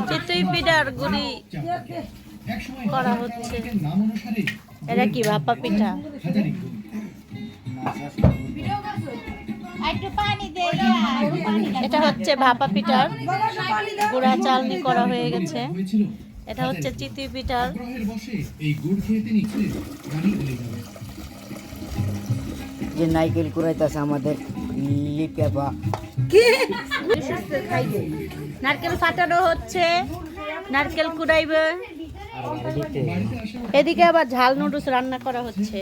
চিতই পিঠার গুড়ি করা হচ্ছে। এটা কি ভাপা পিঠা? এটা হচ্ছে ভাপা পিঠার গুড়া চালনি করা হয়ে গেছে। এটা হচ্ছে চিতই পিঠার। যে নাইকেল কুড়াইতেছে আমাদের লিপেপা। নারকেল ফাটানো হচ্ছে, নারকেল কুড়াইবে। এদিকে আবার ঝাল নুডলস রান্না করা হচ্ছে।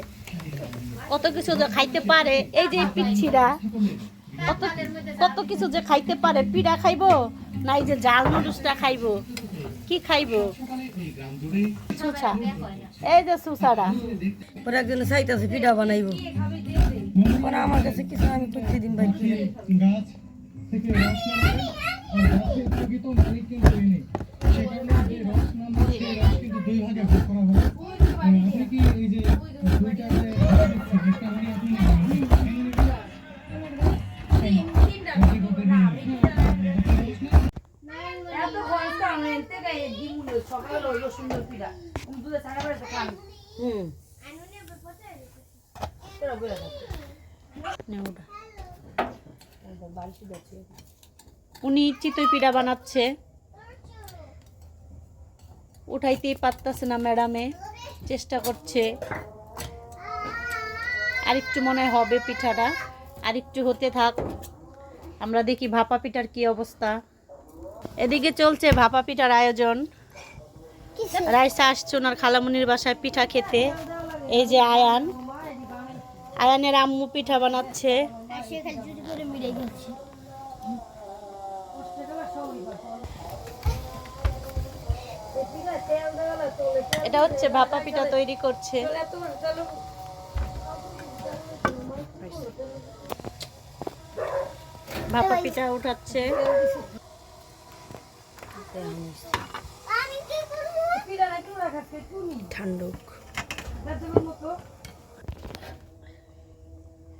কত কিছু যে খাইতে পারে এই যে পিচ্ছিরা, কত কত কিছু যে খাইতে পারে। পিঠা খাইবো না এই যে ঝাল নুডলসটা খাইবো? কি খাইবো? সুসা, এই যে সুসাটা ওরা একজন চাইতেছে পিঠা বানাইবো, ওরা আমার কাছে কিছু আমি প্রতিদিন ভাই গাছ থেকে রস নামাবে আর গাছের উপযোগিত মালিক কিন্তু এনে সে কারণে যে রস নামাবে সেই রস কিন্তু দুই ভাগে ভাগ করা হবে। আপনি কি এই যে দুইটা যে একটা মানে আপনি এত খরচ আমি এতে গায়ে দিমুল সকালে হইল সুন্দর পিঠা দুধে ছাড়া করে খান। উনি চিতই পিঠা বানাচ্ছে, উঠাইতেই পারতেছে না ম্যাডামে, চেষ্টা করছে। আরেকটু মনে হবে পিঠাটা, আরেকটু হতে থাক, আমরা দেখি ভাপা পিঠার কি অবস্থা। এদিকে চলছে ভাপা পিঠার আয়োজন। রাইসা আসছে ওনার খালামুনির বাসায় পিঠা খেতে। এই যে আয়ান, আয়ানের আম্মু পিঠা বানাচ্ছে। এটা হচ্ছে ভাপা পিঠা তৈরি করছে। ভাপা পিঠা উঠাচ্ছে। ঠান্ডুক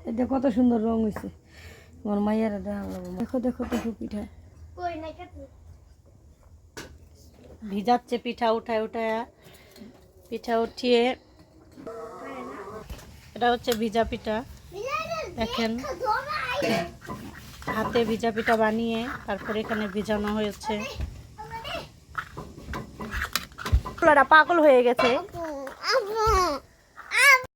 এটা কত সুন্দর রং হয়েছে। আমার মাইয়ারা দেখো দেখো দেখো পিঠা ভিজাচ্ছে। পিঠা উঠায় উঠায় পিঠা উঠিয়ে, এটা হচ্ছে ভিজা পিঠা। দেখেন হাতে ভিজা পিঠা বানিয়ে তারপর এখানে ভিজানো হয়েছে। পাগল হয়ে গেছে।